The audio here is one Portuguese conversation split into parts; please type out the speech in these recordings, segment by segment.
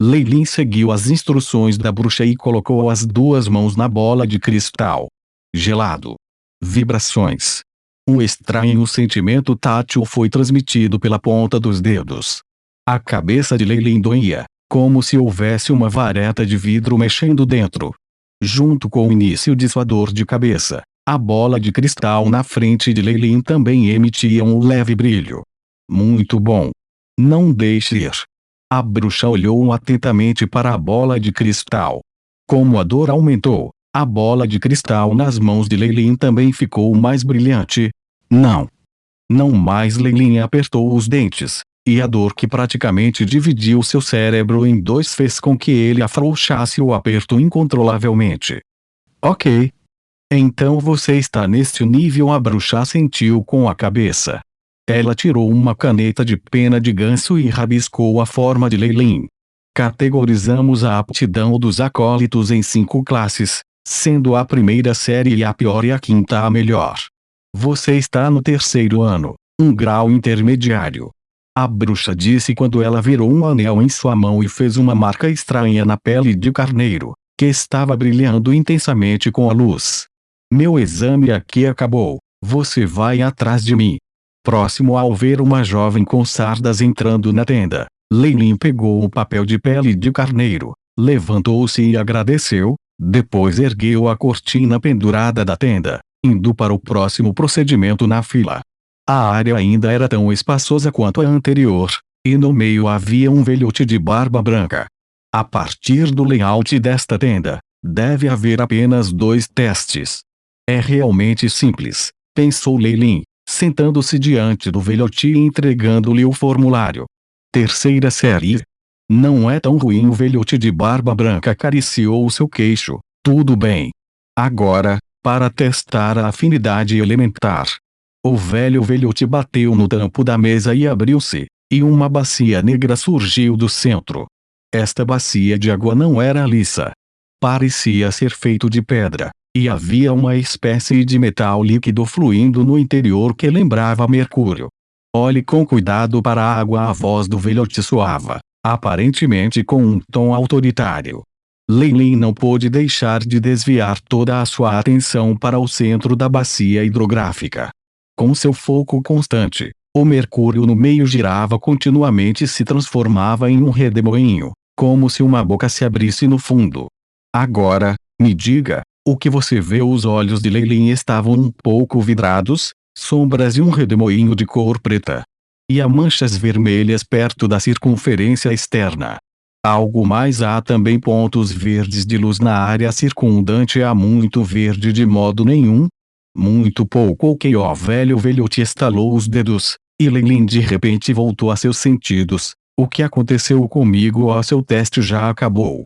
Leilin seguiu as instruções da bruxa e colocou as duas mãos na bola de cristal. Gelado. Vibrações. Um estranho sentimento tátil foi transmitido pela ponta dos dedos. A cabeça de Leilin doía, como se houvesse uma vareta de vidro mexendo dentro. Junto com o início de sua dor de cabeça, a bola de cristal na frente de Leilin também emitia um leve brilho. Muito bom. Não deixe ir. A bruxa olhou atentamente para a bola de cristal. Como a dor aumentou, a bola de cristal nas mãos de Leilin também ficou mais brilhante. Não. Não mais. Leilin apertou os dentes, e a dor que praticamente dividiu seu cérebro em dois fez com que ele afrouxasse o aperto incontrolavelmente. Ok. Então você está neste nível. A bruxa assentiu com a cabeça. Ela tirou uma caneta de pena de ganso e rabiscou a forma de Leilin. Categorizamos a aptidão dos acólitos em 5 classes, sendo a primeira série a pior e a quinta a melhor. Você está no 3º ano, um grau intermediário. A bruxa disse quando ela virou um anel em sua mão e fez uma marca estranha na pele de carneiro, que estava brilhando intensamente com a luz. Meu exame aqui acabou. Você vai atrás de mim. Próximo ao ver uma jovem com sardas entrando na tenda, Leilin pegou o papel de pele de carneiro, levantou-se e agradeceu, depois ergueu a cortina pendurada da tenda, indo para o próximo procedimento na fila. A área ainda era tão espaçosa quanto a anterior, e no meio havia um velhote de barba branca. A partir do layout desta tenda, deve haver apenas 2 testes. É realmente simples, pensou Leilin, sentando-se diante do velhote e entregando-lhe o formulário. 3ª série. Não é tão ruim. O velhote de barba branca acariciou o seu queixo. Tudo bem. Agora, para testar a afinidade elementar. O velho velhote bateu no tampo da mesa e abriu-se, e uma bacia negra surgiu do centro. Esta bacia de água não era lisa. Parecia ser feito de pedra, e havia uma espécie de metal líquido fluindo no interior que lembrava mercúrio. Olhe com cuidado para a água. A voz do velhote soava, aparentemente com um tom autoritário. Leilin não pôde deixar de desviar toda a sua atenção para o centro da bacia hidrográfica. Com seu foco constante, o mercúrio no meio girava continuamente e se transformava em um redemoinho, como se uma boca se abrisse no fundo. Agora, me diga, o que você vê? Os olhos de Leilin estavam um pouco vidrados, sombras e um redemoinho de cor preta. E há manchas vermelhas perto da circunferência externa. Algo mais, há também pontos verdes de luz na área circundante. Há muito verde? De modo nenhum. Muito pouco. Ok. O velho velhote estalou os dedos, e Leilin de repente voltou a seus sentidos. O que aconteceu comigo? O seu teste já acabou.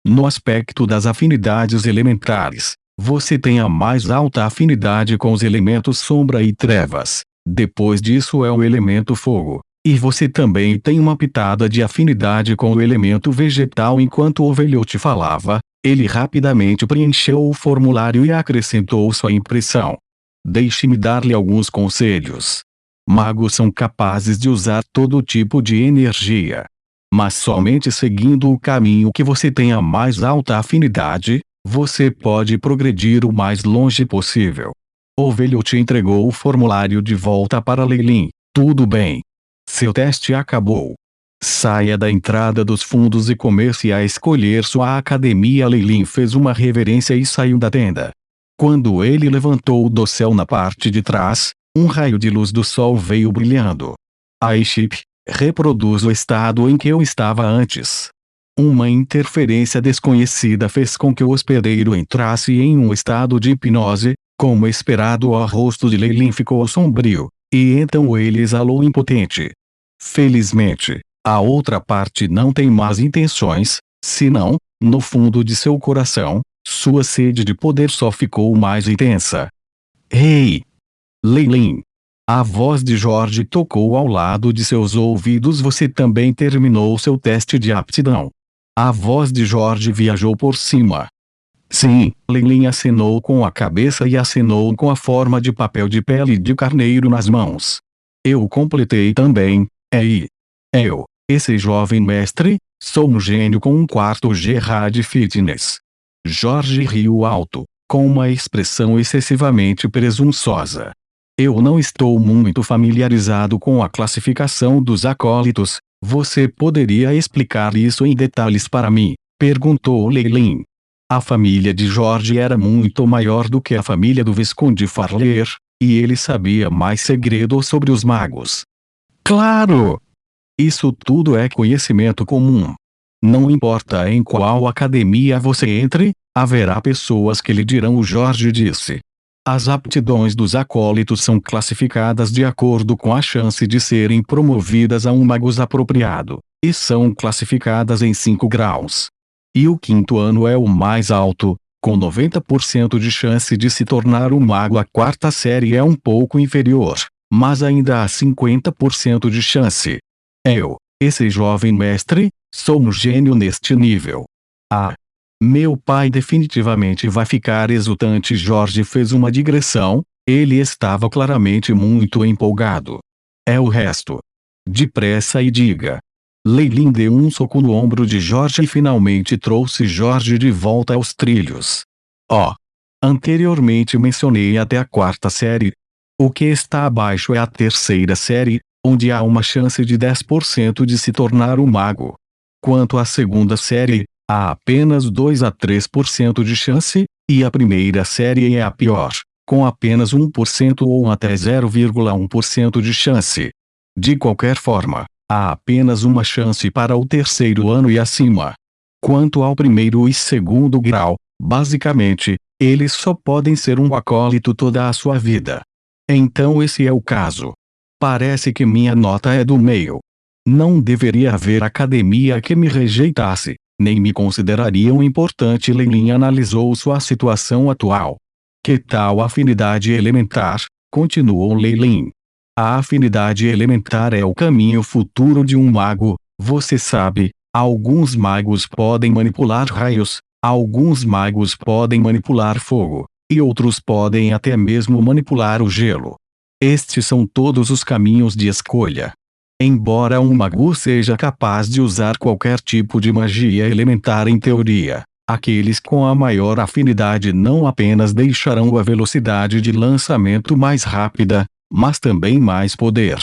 No aspecto das afinidades elementares, você tem a mais alta afinidade com os elementos sombra e trevas. Depois disso é o elemento fogo. E você também tem uma pitada de afinidade com o elemento vegetal. Enquanto o velhote falava, ele rapidamente preencheu o formulário e acrescentou sua impressão. Deixe-me dar-lhe alguns conselhos. Magos são capazes de usar todo tipo de energia. Mas somente seguindo o caminho que você tem a mais alta afinidade, você pode progredir o mais longe possível. O velhote entregou o formulário de volta para Leilin. Tudo bem. Seu teste acabou. Saia da entrada dos fundos e comece a escolher sua academia. Leilin fez uma reverência e saiu da tenda. Quando ele levantou o dossel na parte de trás, um raio de luz do sol veio brilhando. Aiship, reproduz o estado em que eu estava antes. Uma interferência desconhecida fez com que o hospedeiro entrasse em um estado de hipnose. Como esperado, o rosto de Leilin ficou sombrio, e então ele exalou impotente. Felizmente, a outra parte não tem más intenções, senão, no fundo de seu coração, sua sede de poder só ficou mais intensa. Ei! Leilin! A voz de Jorge tocou ao lado de seus ouvidos. Você também terminou seu teste de aptidão. A voz de Jorge viajou por cima. Sim, Leilin acenou com a cabeça e acenou com a forma de papel de pele de carneiro nas mãos. Eu completei também. Eu. Esse jovem mestre, Sou um gênio com um quarto Gerard Fitness. Jorge riu alto, com uma expressão excessivamente presunçosa. Eu não estou muito familiarizado com a classificação dos acólitos. Você poderia explicar isso em detalhes para mim? Perguntou Leilin. A família de Jorge era muito maior do que a família do Visconde Farleer, e ele sabia mais segredos sobre os magos. Claro! Isso tudo é conhecimento comum. Não importa em qual academia você entre, haverá pessoas que lhe dirão. O Jorge disse. As aptidões dos acólitos são classificadas de acordo com a chance de serem promovidas a um magus apropriado, e são classificadas em 5 graus. E o 5º ano é o mais alto, com 90% de chance de se tornar um mago. A 4ª série é um pouco inferior, mas ainda há 50% de chance. Esse jovem mestre, sou um gênio neste nível. Meu pai definitivamente vai ficar exultante. Jorge fez uma digressão, ele estava claramente muito empolgado. É o resto. Depressa e diga. Leilin deu um soco no ombro de Jorge e finalmente trouxe Jorge de volta aos trilhos. Anteriormente mencionei até a 4ª série. O que está abaixo é a 3ª série, onde há uma chance de 10% de se tornar um mago. Quanto à 2ª série, há apenas 2 a 3% de chance, e a 1ª série é a pior, com apenas 1% ou até 0,1% de chance. De qualquer forma, há apenas uma chance para o 3º ano e acima. Quanto ao 1º e 2º grau, basicamente, eles só podem ser um acólito toda a sua vida. Então esse é o caso. Parece que minha nota é do meio. Não deveria haver academia que me rejeitasse, nem me considerariam importante. Leilin analisou sua situação atual. Que tal afinidade elementar? Continuou Leilin. A afinidade elementar é o caminho futuro de um mago. Você sabe, alguns magos podem manipular raios, alguns magos podem manipular fogo, e outros podem até mesmo manipular o gelo. Estes são todos os caminhos de escolha. Embora um mago seja capaz de usar qualquer tipo de magia elementar em teoria, aqueles com a maior afinidade não apenas deixarão a velocidade de lançamento mais rápida, mas também mais poder.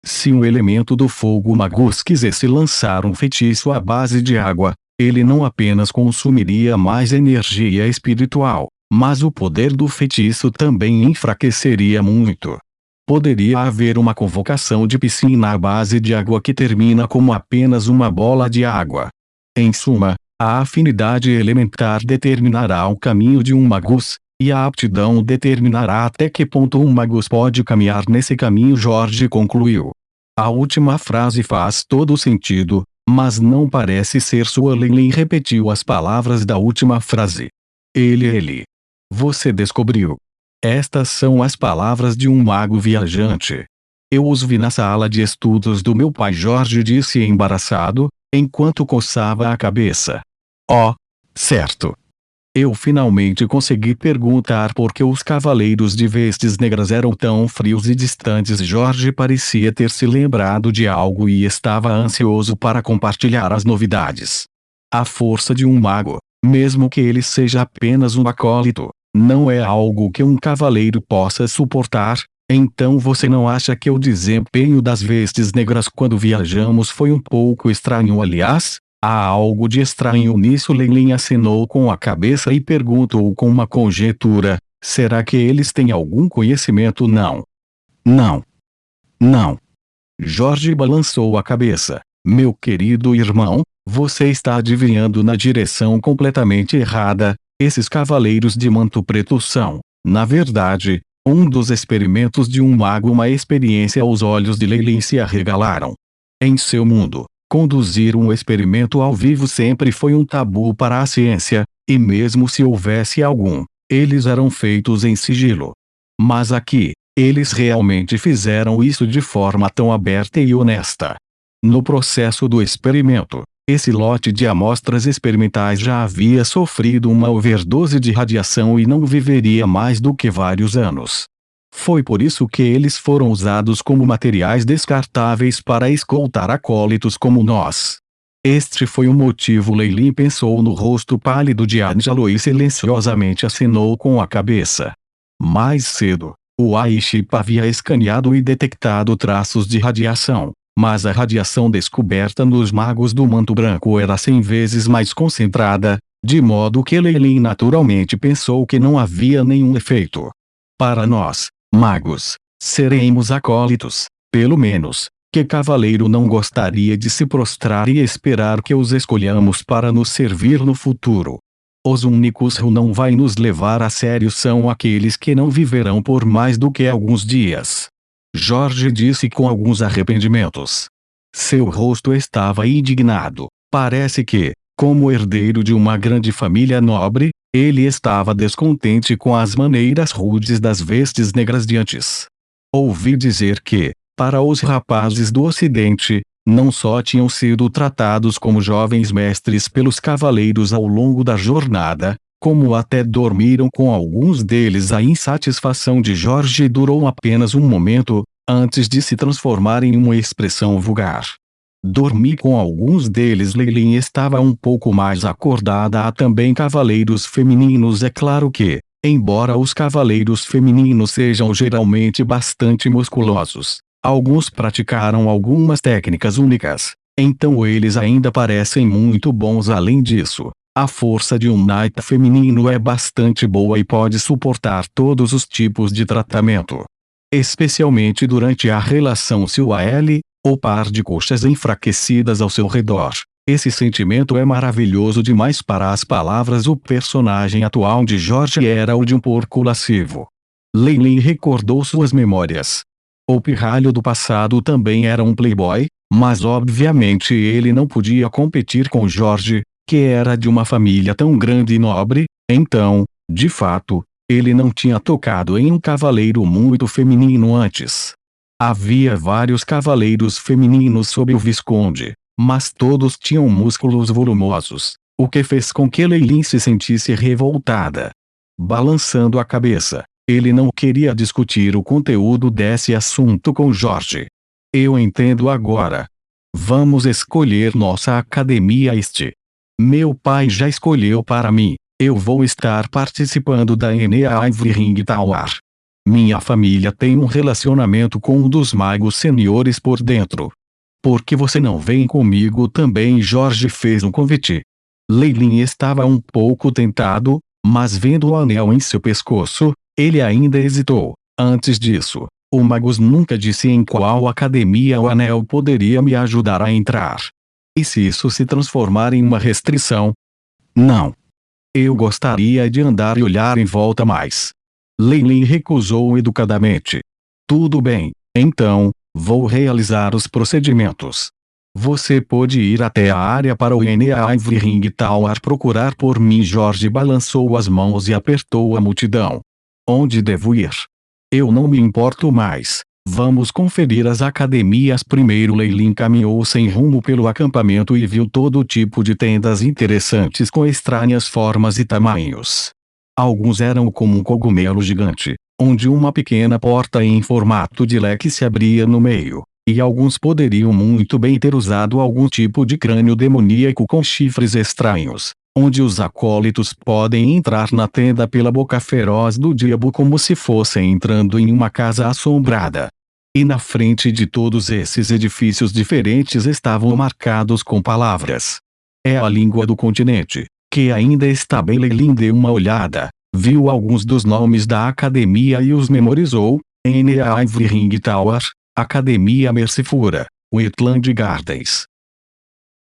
Se um elemento do fogo magus quisesse lançar um feitiço à base de água, ele não apenas consumiria mais energia espiritual, mas o poder do feitiço também enfraqueceria muito. Poderia haver uma convocação de piscina à base de água que termina como apenas uma bola de água. Em suma, a afinidade elementar determinará o caminho de um magus, e a aptidão determinará até que ponto um magus pode caminhar nesse caminho. Jorge concluiu. A última frase faz todo sentido, mas não parece ser sua. Leilin repetiu as palavras da última frase. Ele. Você descobriu. Estas são as palavras de um mago viajante. Eu os vi na sala de estudos do meu pai. Jorge disse embaraçado, enquanto coçava a cabeça. Certo. Eu finalmente consegui perguntar por que os cavaleiros de vestes negras eram tão frios e distantes. Jorge parecia ter se lembrado de algo e estava ansioso para compartilhar as novidades. A força de um mago, mesmo que ele seja apenas um acólito, não é algo que um cavaleiro possa suportar. Então você não acha que o desempenho das vestes negras quando viajamos foi um pouco estranho? Aliás, há algo de estranho nisso. Leilin acenou com a cabeça e perguntou com uma conjectura: será que eles têm algum conhecimento? Não. Jorge balançou a cabeça. Meu querido irmão, você está adivinhando na direção completamente errada. Esses cavaleiros de manto preto são, na verdade, um dos experimentos de um mago. Uma experiência. Os olhos de Leilin se arregalaram. Em seu mundo, conduzir um experimento ao vivo sempre foi um tabu para a ciência, e mesmo se houvesse algum, eles eram feitos em sigilo. Mas aqui, eles realmente fizeram isso de forma tão aberta e honesta. No processo do experimento, esse lote de amostras experimentais já havia sofrido uma overdose de radiação e não viveria mais do que vários anos. Foi por isso que eles foram usados como materiais descartáveis para escoltar acólitos como nós. Este foi o motivo. Leilin pensou no rosto pálido de Angelo e silenciosamente acenou com a cabeça. Mais cedo, o Aiship havia escaneado e detectado traços de radiação, mas a radiação descoberta nos magos do manto branco era 100 vezes mais concentrada, de modo que Leilin naturalmente pensou que não havia nenhum efeito. Para nós, magos, seremos acólitos, pelo menos. Que cavaleiro não gostaria de se prostrar e esperar que os escolhamos para nos servir no futuro? Os únicos que não vai nos levar a sério são aqueles que não viverão por mais do que alguns dias. Jorge disse com alguns arrependimentos. Seu rosto estava indignado. Parece que, como herdeiro de uma grande família nobre, ele estava descontente com as maneiras rudes das vestes negras de antes. Ouvi dizer que, para os rapazes do Ocidente, não só tinham sido tratados como jovens mestres pelos cavaleiros ao longo da jornada, como até dormiram com alguns deles. A insatisfação de Jorge durou apenas um momento, antes de se transformar em uma expressão vulgar. Dormi com alguns deles. Leilin estava um pouco mais acordada. Há também cavaleiros femininos. É claro que, embora os cavaleiros femininos sejam geralmente bastante musculosos, alguns praticaram algumas técnicas únicas, então eles ainda parecem muito bons. Além disso, a força de um knight feminino é bastante boa e pode suportar todos os tipos de tratamento. Especialmente durante a relação Sil-L, ou par de coxas enfraquecidas ao seu redor. Esse sentimento é maravilhoso demais para as palavras. O personagem atual de Jorge era o de um porco lascivo. Leilin recordou suas memórias. O pirralho do passado também era um playboy, mas obviamente ele não podia competir com Jorge, que era de uma família tão grande e nobre. Então, de fato, ele não tinha tocado em um cavaleiro muito feminino antes. Havia vários cavaleiros femininos sob o Visconde, mas todos tinham músculos volumosos, o que fez com que Leilin se sentisse revoltada. Balançando a cabeça, ele não queria discutir o conteúdo desse assunto com Jorge. Eu entendo agora. Vamos escolher nossa academia. Meu pai já escolheu para mim. Eu vou estar participando da Enea Ivory Ring Tower. Minha família tem um relacionamento com um dos magos seniores por dentro. Por que você não vem comigo também? Jorge fez um convite. Leilin estava um pouco tentado, mas vendo o anel em seu pescoço, ele ainda hesitou. Antes disso, o Magus nunca disse em qual academia o anel poderia me ajudar a entrar. E se isso se transformar em uma restrição? Não. Eu gostaria de andar e olhar em volta mais. Leilin recusou educadamente. Tudo bem, então, vou realizar os procedimentos. Você pode ir até a área para o Enea Ivory Ring Tower procurar por mim. Jorge balançou as mãos e apertou a multidão. Onde devo ir? Eu não me importo mais. Vamos conferir as academias primeiro. Leilin caminhou sem rumo pelo acampamento e viu todo tipo de tendas interessantes com estranhas formas e tamanhos. Alguns eram como um cogumelo gigante, onde uma pequena porta em formato de leque se abria no meio, e alguns poderiam muito bem ter usado algum tipo de crânio demoníaco com chifres estranhos, onde os acólitos podem entrar na tenda pela boca feroz do diabo como se fossem entrando em uma casa assombrada. E na frente de todos esses edifícios diferentes estavam marcados com palavras. É a língua do continente, que ainda está bem. Leilin deu uma olhada, viu alguns dos nomes da academia e os memorizou: Enea Ivory Ring Tower, Academia Mercifura, Wetland Gardens,